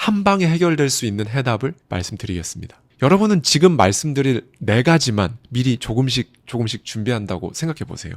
한 방에 해결될 수 있는 해답을 말씀드리겠습니다. 여러분은 지금 말씀드릴 4가지만 미리 조금씩 준비한다고 생각해 보세요.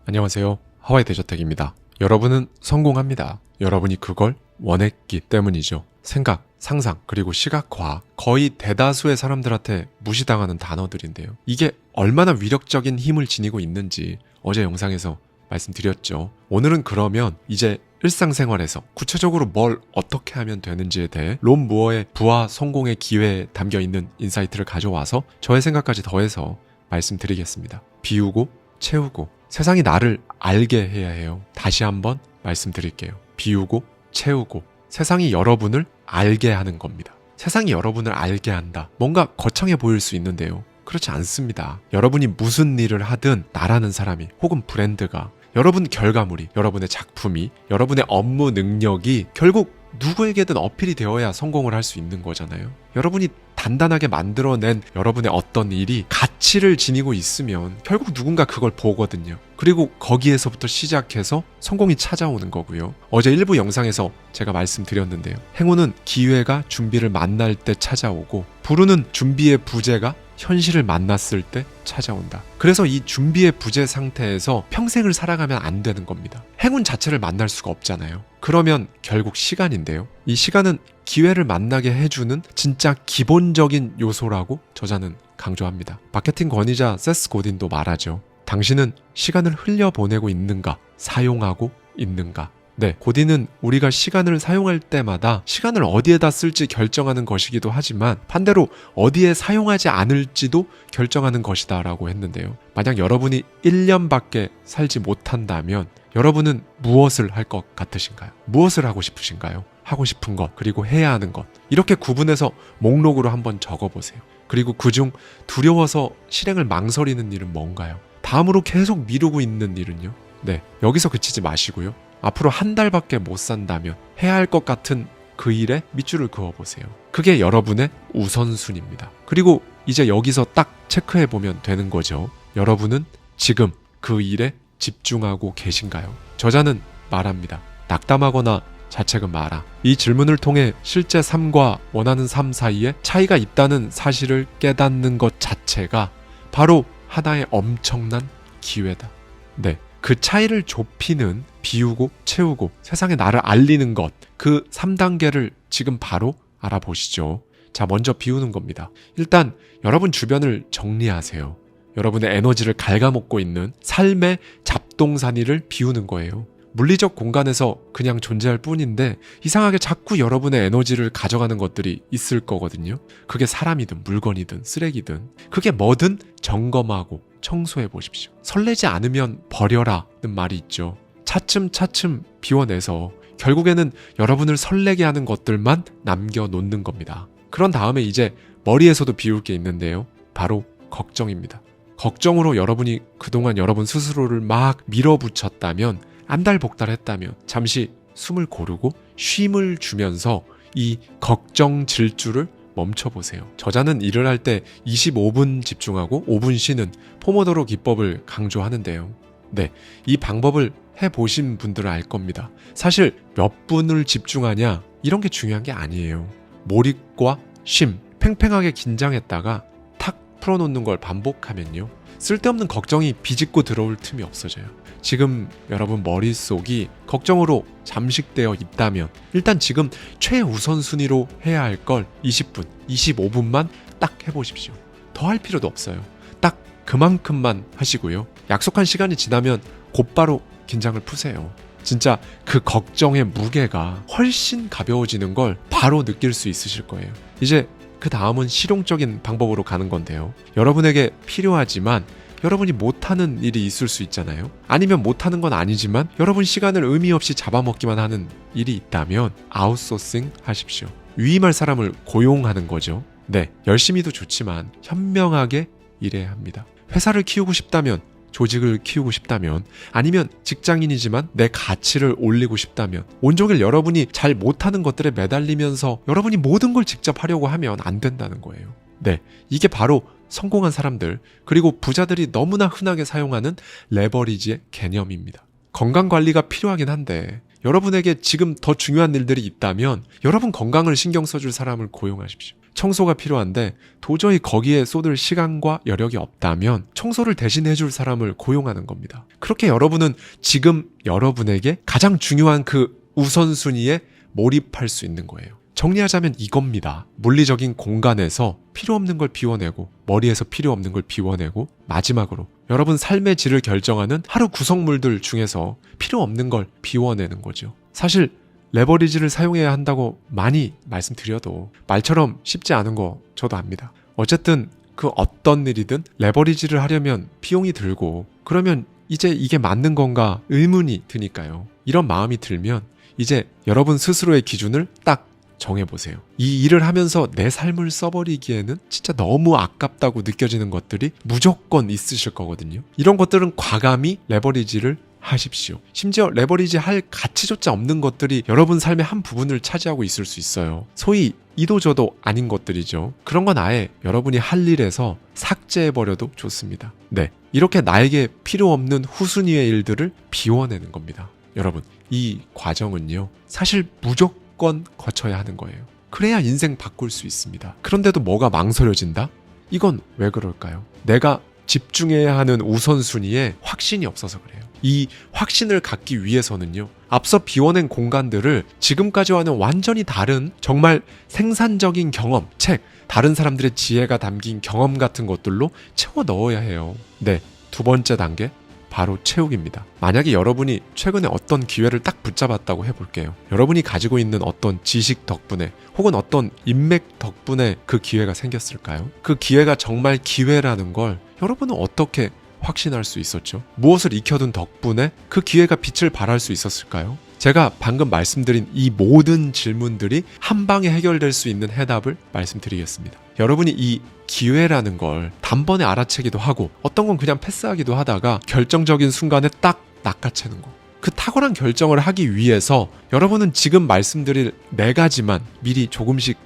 안녕하세요. 하와이 대저택입니다. 여러분은 성공합니다. 여러분이 그걸 원했기 때문이죠. 생각, 상상, 그리고 시각화, 거의 대다수의 사람들한테 무시당하는 단어들인데요. 이게 얼마나 위력적인 힘을 지니고 있는지 어제 영상에서 말씀드렸죠. 오늘은 그러면 이제 일상생활에서 구체적으로 뭘 어떻게 하면 되는지에 대해 론 무어의 부와 성공의 기회에 담겨있는 인사이트를 가져와서 저의 생각까지 더해서 말씀드리겠습니다. 비우고 채우고 세상이 나를 알게 해야 해요. 다시 한번 말씀드릴게요. 비우고 채우고 세상이 여러분을 알게 하는 겁니다. 세상이 여러분을 알게 한다. 뭔가 거창해 보일 수 있는데요. 그렇지 않습니다. 여러분이 무슨 일을 하든 나라는 사람이 혹은 브랜드가 여러분 결과물이, 여러분의 작품이, 여러분의 업무 능력이 결국 누구에게든 어필이 되어야 성공을 할 수 있는 거잖아요. 여러분이 단단하게 만들어낸 여러분의 어떤 일이 가치를 지니고 있으면 결국 누군가 그걸 보거든요. 그리고 거기에서부터 시작해서 성공이 찾아오는 거고요. 어제 일부 영상에서 제가 말씀드렸는데요. 행운은 기회가 준비를 만날 때 찾아오고 부르는 준비의 부재가 현실을 만났을 때 찾아온다. 그래서 이 준비의 부재 상태에서 평생을 살아가면 안 되는 겁니다. 행운 자체를 만날 수가 없잖아요. 그러면 결국 시간인데요. 이 시간은 기회를 만나게 해주는 진짜 기본적인 요소라고 저자는 강조합니다. 마케팅 권위자 세스 고딘도 말하죠. 당신은 시간을 흘려보내고 있는가? 사용하고 있는가? 네, 고딘은 우리가 시간을 사용할 때마다 시간을 어디에다 쓸지 결정하는 것이기도 하지만 반대로 어디에 사용하지 않을지도 결정하는 것이다 라고 했는데요. 만약 여러분이 1년밖에 살지 못한다면 여러분은 무엇을 할 것 같으신가요? 무엇을 하고 싶으신가요? 하고 싶은 것, 그리고 해야 하는 것, 이렇게 구분해서 목록으로 한번 적어보세요. 그리고 그중 두려워서 실행을 망설이는 일은 뭔가요? 다음으로 계속 미루고 있는 일은요? 네, 여기서 그치지 마시고요. 앞으로 한 달밖에 못 산다면 해야 할 것 같은 그 일에 밑줄을 그어보세요. 그게 여러분의 우선순위입니다. 그리고 이제 여기서 딱 체크해보면 되는 거죠. 여러분은 지금 그 일에 집중하고 계신가요? 저자는 말합니다. 낙담하거나 자책은 마라. 이 질문을 통해 실제 삶과 원하는 삶 사이에 차이가 있다는 사실을 깨닫는 것 자체가 바로 하나의 엄청난 기회다. 네, 그 차이를 좁히는 비우고 채우고 세상에 나를 알리는 것, 그 3단계를 지금 바로 알아보시죠. 자, 먼저 비우는 겁니다. 일단 여러분 주변을 정리하세요. 여러분의 에너지를 갉아먹고 있는 삶의 잡동사니를 비우는 거예요. 물리적 공간에서 그냥 존재할 뿐인데 이상하게 자꾸 여러분의 에너지를 가져가는 것들이 있을 거거든요. 그게 사람이든 물건이든 쓰레기든 그게 뭐든 점검하고 청소해 보십시오. 설레지 않으면 버려라는 말이 있죠. 차츰차츰 비워내서 결국에는 여러분을 설레게 하는 것들만 남겨놓는 겁니다. 그런 다음에 이제 머리에서도 비울 게 있는데요. 바로 걱정입니다. 걱정으로 여러분이 그동안 여러분 스스로를 막 밀어붙였다면 안달복달했다면 잠시 숨을 고르고 쉼을 주면서 이 걱정 질주를 멈춰보세요. 저자는 일을 할 때 25분 집중하고 5분 쉬는 포모도로 기법을 강조하는데요. 네, 이 방법을 해보신 분들은 알 겁니다. 사실 몇 분을 집중하냐 이런 게 중요한 게 아니에요. 몰입과 쉼, 팽팽하게 긴장했다가 탁 풀어놓는 걸 반복하면요. 쓸데없는 걱정이 비집고 들어올 틈이 없어져요. 지금 여러분 머릿속이 걱정으로 잠식되어 있다면 일단 지금 최우선순위로 해야 할 걸 20분, 25분만 딱 해보십시오. 더 할 필요도 없어요. 딱 그만큼만 하시고요. 약속한 시간이 지나면 곧바로 긴장을 푸세요. 진짜 그 걱정의 무게가 훨씬 가벼워지는 걸 바로 느낄 수 있으실 거예요. 이제 그 다음은 실용적인 방법으로 가는 건데요. 여러분에게 필요하지만 여러분이 못하는 일이 있을 수 있잖아요. 아니면 못하는 건 아니지만 여러분 시간을 의미 없이 잡아먹기만 하는 일이 있다면 아웃소싱 하십시오. 위임할 사람을 고용하는 거죠. 네, 열심히도 좋지만 현명하게 일해야 합니다. 회사를 키우고 싶다면, 조직을 키우고 싶다면, 아니면 직장인이지만 내 가치를 올리고 싶다면 온종일 여러분이 잘 못하는 것들에 매달리면서 여러분이 모든 걸 직접 하려고 하면 안 된다는 거예요. 네, 이게 바로 성공한 사람들, 그리고 부자들이 너무나 흔하게 사용하는 레버리지의 개념입니다. 건강관리가 필요하긴 한데 여러분에게 지금 더 중요한 일들이 있다면 여러분 건강을 신경 써줄 사람을 고용하십시오. 청소가 필요한데 도저히 거기에 쏟을 시간과 여력이 없다면 청소를 대신해줄 사람을 고용하는 겁니다. 그렇게 여러분은 지금 여러분에게 가장 중요한 그 우선순위에 몰입할 수 있는 거예요. 정리하자면 이겁니다. 물리적인 공간에서 필요 없는 걸 비워내고 머리에서 필요 없는 걸 비워내고 마지막으로 여러분 삶의 질을 결정하는 하루 구성물들 중에서 필요 없는 걸 비워내는 거죠. 사실 레버리지를 사용해야 한다고 많이 말씀드려도 말처럼 쉽지 않은 거 저도 압니다. 어쨌든 그 어떤 일이든 레버리지를 하려면 비용이 들고 그러면 이제 이게 맞는 건가 의문이 드니까요. 이런 마음이 들면 이제 여러분 스스로의 기준을 딱 정해보세요. 이 일을 하면서 내 삶을 써버리기에는 진짜 너무 아깝다고 느껴지는 것들이 무조건 있으실 거거든요. 이런 것들은 과감히 레버리지를 하십시오. 심지어 레버리지 할 가치조차 없는 것들이 여러분 삶의 한 부분을 차지하고 있을 수 있어요. 소위 이도저도 아닌 것들이죠. 그런 건 아예 여러분이 할 일에서 삭제해버려도 좋습니다. 네, 이렇게 나에게 필요 없는 후순위의 일들을 비워내는 겁니다. 여러분, 이 과정은요, 사실 무조건 거쳐야 하는 거예요. 그래야 인생 바꿀 수 있습니다. 그런데도 뭐가 망설여진다? 이건 왜 그럴까요? 내가 집중해야 하는 우선순위에 확신이 없어서 그래요. 이 확신을 갖기 위해서는요, 앞서 비워낸 공간들을 지금까지와는 완전히 다른 정말 생산적인 경험, 책, 다른 사람들의 지혜가 담긴 경험 같은 것들로 채워 넣어야 해요. 네, 두 번째 단계, 바로 채우기입니다. 만약에 여러분이 최근에 어떤 기회를 딱 붙잡았다고 해볼게요. 여러분이 가지고 있는 어떤 지식 덕분에 혹은 어떤 인맥 덕분에 그 기회가 생겼을까요? 그 기회가 정말 기회라는 걸 여러분은 어떻게 확신할 수 있었죠? 무엇을 익혀둔 덕분에 그 기회가 빛을 발할 수 있었을까요? 제가 방금 말씀드린 이 모든 질문들이 한 방에 해결될 수 있는 해답을 말씀드리겠습니다. 여러분이 이 기회라는 걸 단번에 알아채기도 하고 어떤 건 그냥 패스하기도 하다가 결정적인 순간에 딱 낚아채는 거. 그 탁월한 결정을 하기 위해서 여러분은 지금 말씀드릴 4가지만 미리 조금씩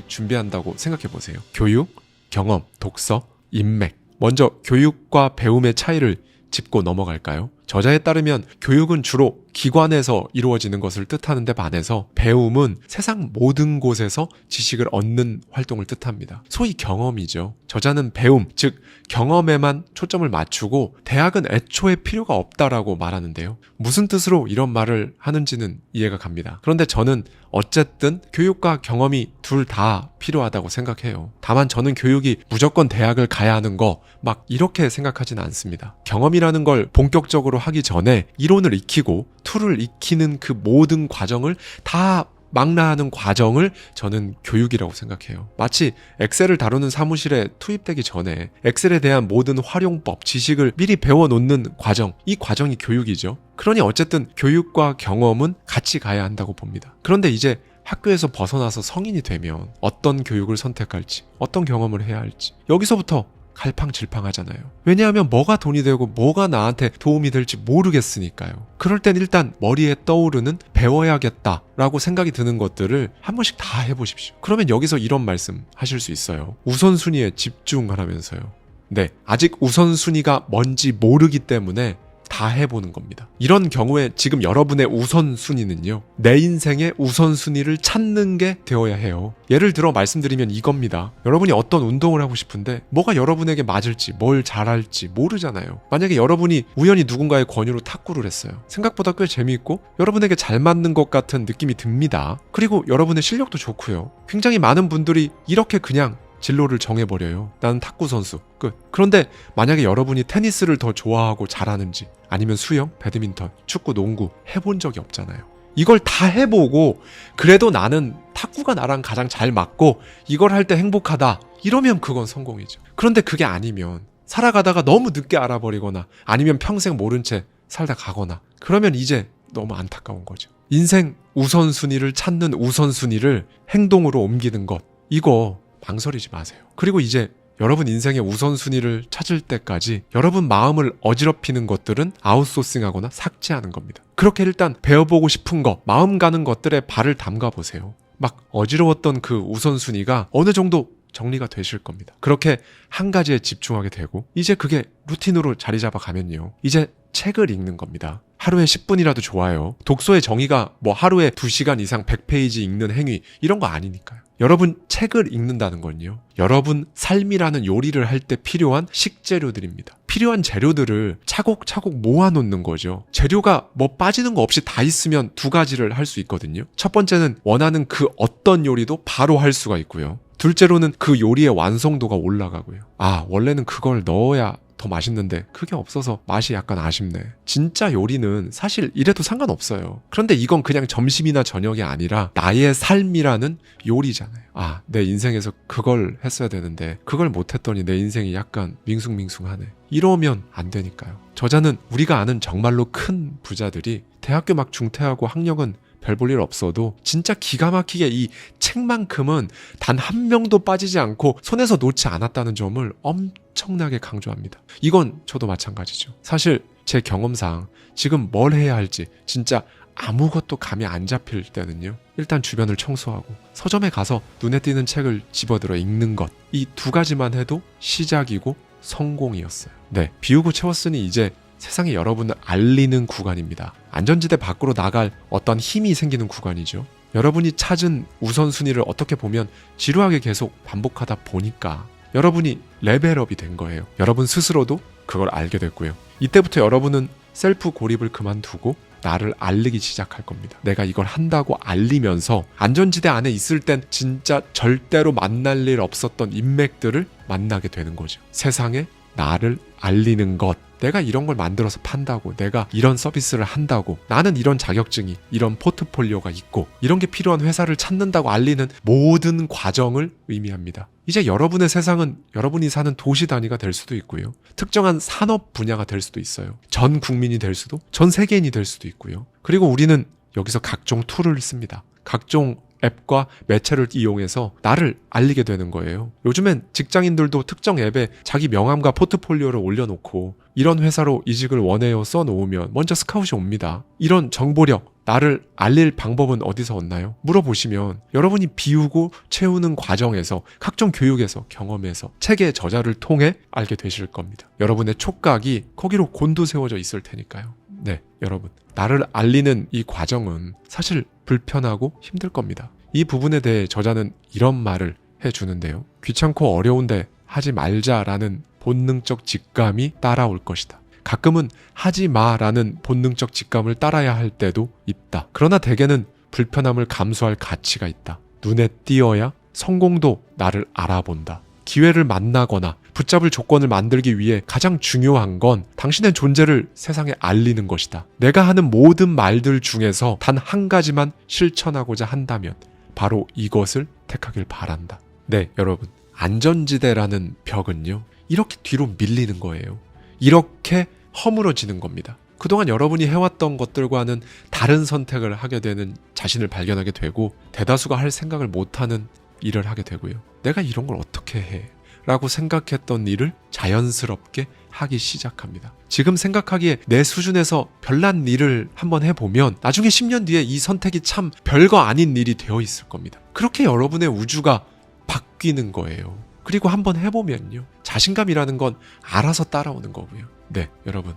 준비한다고 생각해 보세요. 교육, 경험, 독서, 인맥. 먼저 교육과 배움의 차이를 짚고 넘어갈까요? 저자에 따르면 교육은 주로 기관에서 이루어지는 것을 뜻하는데 반해서 배움은 세상 모든 곳에서 지식을 얻는 활동을 뜻합니다. 소위 경험이죠. 저자는 배움, 즉 경험에만 초점을 맞추고 대학은 애초에 필요가 없다라고 말하는데요. 무슨 뜻으로 이런 말을 하는지는 이해가 갑니다. 그런데 저는 어쨌든 교육과 경험이 둘 다 필요하다고 생각해요. 다만 저는 교육이 무조건 대학을 가야 하는 거 막 이렇게 생각하진 않습니다. 경험이라는 걸 본격적으로 하기 전에 이론을 익히고 툴을 익히는 그 모든 과정을 다 망라하는 과정을 저는 교육이라고 생각해요. 마치 엑셀을 다루는 사무실에 투입되기 전에 엑셀에 대한 모든 활용법, 지식을 미리 배워놓는 과정, 이 과정이 교육이죠. 그러니 어쨌든 교육과 경험은 같이 가야 한다고 봅니다. 그런데 이제 학교에서 벗어나서 성인이 되면 어떤 교육을 선택할지, 어떤 경험을 해야 할지 여기서부터 갈팡질팡하잖아요. 왜냐하면 뭐가 돈이 되고 뭐가 나한테 도움이 될지 모르겠으니까요. 그럴 땐 일단 머리에 떠오르는 배워야겠다라고 생각이 드는 것들을 한 번씩 다 해보십시오. 그러면 여기서 이런 말씀 하실 수 있어요. 우선순위에 집중하라면서요. 네, 아직 우선순위가 뭔지 모르기 때문에 다 해보는 겁니다. 이런 경우에 지금 여러분의 우선순위는요, 내 인생의 우선순위를 찾는 게 되어야 해요. 예를 들어 말씀드리면 이겁니다. 여러분이 어떤 운동을 하고 싶은데 뭐가 여러분에게 맞을지 뭘 잘할지 모르잖아요. 만약에 여러분이 우연히 누군가의 권유로 탁구를 했어요. 생각보다 꽤 재미있고 여러분에게 잘 맞는 것 같은 느낌이 듭니다. 그리고 여러분의 실력도 좋고요. 굉장히 많은 분들이 이렇게 그냥 진로를 정해버려요. 나는 탁구 선수, 끝. 그런데 만약에 여러분이 테니스를 더 좋아하고 잘하는지 아니면 수영, 배드민턴, 축구, 농구 해본 적이 없잖아요. 이걸 다 해보고 그래도 나는 탁구가 나랑 가장 잘 맞고 이걸 할 때 행복하다, 이러면 그건 성공이죠. 그런데 그게 아니면 살아가다가 너무 늦게 알아버리거나 아니면 평생 모른 채 살다 가거나 그러면 이제 너무 안타까운 거죠. 인생 우선순위를 찾는 우선순위를 행동으로 옮기는 것, 이거 망설이지 마세요. 그리고 이제 여러분 인생의 우선순위를 찾을 때까지 여러분 마음을 어지럽히는 것들은 아웃소싱하거나 삭제하는 겁니다. 그렇게 일단 배워보고 싶은 거, 마음 가는 것들에 발을 담가보세요. 막 어지러웠던 그 우선순위가 어느 정도 정리가 되실 겁니다. 그렇게 한 가지에 집중하게 되고 이제 그게 루틴으로 자리 잡아가면요, 이제 책을 읽는 겁니다. 하루에 10분이라도 좋아요. 독서의 정의가 뭐 하루에 2시간 이상 100페이지 읽는 행위 이런 거 아니니까요. 여러분 책을 읽는다는 건요. 여러분 삶이라는 요리를 할 때 필요한 식재료들입니다. 필요한 재료들을 차곡차곡 모아놓는 거죠. 재료가 뭐 빠지는 거 없이 다 있으면 2가지를 할 수 있거든요. 첫 번째는 원하는 그 어떤 요리도 바로 할 수가 있고요. 둘째로는 그 요리의 완성도가 올라가고요. 원래는 그걸 넣어야 더 맛있는데 그게 없어서 맛이 약간 아쉽네. 진짜 요리는 사실 이래도 상관없어요. 그런데 이건 그냥 점심이나 저녁이 아니라 나의 삶이라는 요리잖아요. 내 인생에서 그걸 했어야 되는데 그걸 못했더니 내 인생이 약간 밍숭밍숭하네. 이러면 안 되니까요. 저자는 우리가 아는 정말로 큰 부자들이 대학교 막 중퇴하고 학력은 별 볼 일 없어도 진짜 기가 막히게 이 책만큼은 단 한 명도 빠지지 않고 손에서 놓지 않았다는 점을 엄청나게 강조합니다. 이건 저도 마찬가지죠. 사실 제 경험상 지금 뭘 해야 할지 진짜 아무것도 감이 안 잡힐 때는요. 일단 주변을 청소하고 서점에 가서 눈에 띄는 책을 집어들어 읽는 것. 이 2가지만 해도 시작이고 성공이었어요. 네, 비우고 채웠으니 이제 세상에 여러분을 알리는 구간입니다. 안전지대 밖으로 나갈 어떤 힘이 생기는 구간이죠. 여러분이 찾은 우선순위를 어떻게 보면 지루하게 계속 반복하다 보니까 여러분이 레벨업이 된 거예요. 여러분 스스로도 그걸 알게 됐고요. 이때부터 여러분은 셀프 고립을 그만두고 나를 알리기 시작할 겁니다. 내가 이걸 한다고 알리면서 안전지대 안에 있을 땐 진짜 절대로 만날 일 없었던 인맥들을 만나게 되는 거죠. 세상에 나를 알리는 것. 내가 이런 걸 만들어서 판다고, 내가 이런 서비스를 한다고, 나는 이런 자격증이, 이런 포트폴리오가 있고 이런 게 필요한 회사를 찾는다고 알리는 모든 과정을 의미합니다. 이제 여러분의 세상은 여러분이 사는 도시 단위가 될 수도 있고요. 특정한 산업 분야가 될 수도 있어요. 전 국민이 될 수도, 전 세계인이 될 수도 있고요. 그리고 우리는 여기서 각종 툴을 씁니다. 각종 앱과 매체를 이용해서 나를 알리게 되는 거예요. 요즘엔 직장인들도 특정 앱에 자기 명함과 포트폴리오를 올려놓고 이런 회사로 이직을 원해요 써놓으면 먼저 스카웃이 옵니다. 이런 정보력, 나를 알릴 방법은 어디서 얻나요? 물어보시면 여러분이 비우고 채우는 과정에서 각종 교육에서 경험에서 책의 저자를 통해 알게 되실 겁니다. 여러분의 촉각이 거기로 곤두세워져 있을 테니까요. 네, 여러분. 나를 알리는 이 과정은 사실 불편하고 힘들 겁니다. 이 부분에 대해 저자는 이런 말을 해주는데요. 귀찮고 어려운데 하지 말자라는 본능적 직감이 따라올 것이다. 가끔은 하지 마라는 본능적 직감을 따라야 할 때도 있다. 그러나 대개는 불편함을 감수할 가치가 있다. 눈에 띄어야 성공도 나를 알아본다. 기회를 만나거나 붙잡을 조건을 만들기 위해 가장 중요한 건 당신의 존재를 세상에 알리는 것이다. 내가 하는 모든 말들 중에서 단 한 가지만 실천하고자 한다면 바로 이것을 택하길 바란다. 네, 여러분. 안전지대라는 벽은요. 이렇게 뒤로 밀리는 거예요. 이렇게 허물어지는 겁니다. 그동안 여러분이 해왔던 것들과는 다른 선택을 하게 되는 자신을 발견하게 되고 대다수가 할 생각을 못하는 일을 하게 되고요. 내가 이런 걸 어떻게 해? 라고 생각했던 일을 자연스럽게 하기 시작합니다. 지금 생각하기에 내 수준에서 별난 일을 한번 해보면 나중에 10년 뒤에 이 선택이 참 별거 아닌 일이 되어 있을 겁니다. 그렇게 여러분의 우주가 바뀌는 거예요. 그리고 한번 해보면요. 자신감이라는 건 알아서 따라오는 거고요. 네, 여러분.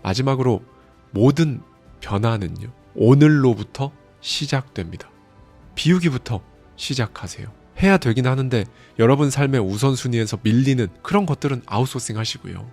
마지막으로 모든 변화는요. 오늘로부터 시작됩니다. 비우기부터 시작하세요. 해야 되긴 하는데 여러분 삶의 우선순위에서 밀리는 그런 것들은 아웃소싱 하시고요.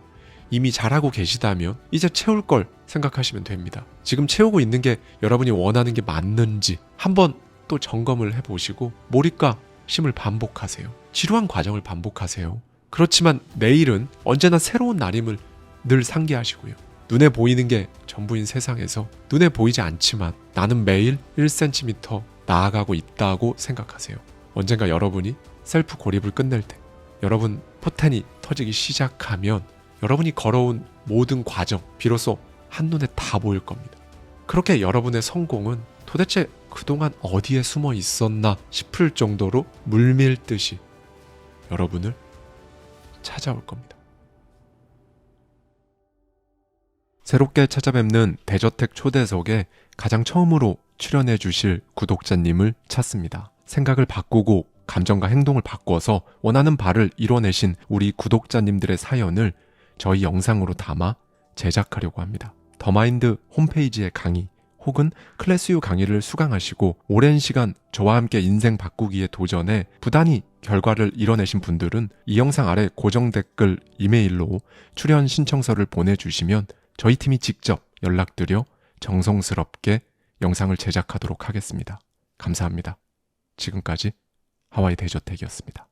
이미 잘하고 계시다면 이제 채울 걸 생각하시면 됩니다. 지금 채우고 있는 게 여러분이 원하는 게 맞는지 한번 또 점검을 해보시고 몰입과 쉼을 반복하세요. 지루한 과정을 반복하세요. 그렇지만 내일은 언제나 새로운 날임을 늘 상기하시고요. 눈에 보이는 게 전부인 세상에서 눈에 보이지 않지만 나는 매일 1cm 나아가고 있다고 생각하세요. 언젠가 여러분이 셀프 고립을 끝낼 때, 여러분 포텐이 터지기 시작하면 여러분이 걸어온 모든 과정, 비로소 한눈에 다 보일 겁니다. 그렇게 여러분의 성공은 도대체 그동안 어디에 숨어 있었나 싶을 정도로 물밀듯이 여러분을 찾아올 겁니다. 새롭게 찾아뵙는 대저택 초대석에 가장 처음으로 출연해 주실 구독자님을 찾습니다. 생각을 바꾸고 감정과 행동을 바꿔서 원하는 바를 이뤄내신 우리 구독자님들의 사연을 저희 영상으로 담아 제작하려고 합니다. 더마인드 홈페이지의 강의 혹은 클래스유 강의를 수강하시고 오랜 시간 저와 함께 인생 바꾸기에 도전해 부단히 결과를 이뤄내신 분들은 이 영상 아래 고정 댓글 이메일로 출연 신청서를 보내주시면 저희 팀이 직접 연락드려 정성스럽게 영상을 제작하도록 하겠습니다. 감사합니다. 지금까지 하와이 대저택이었습니다.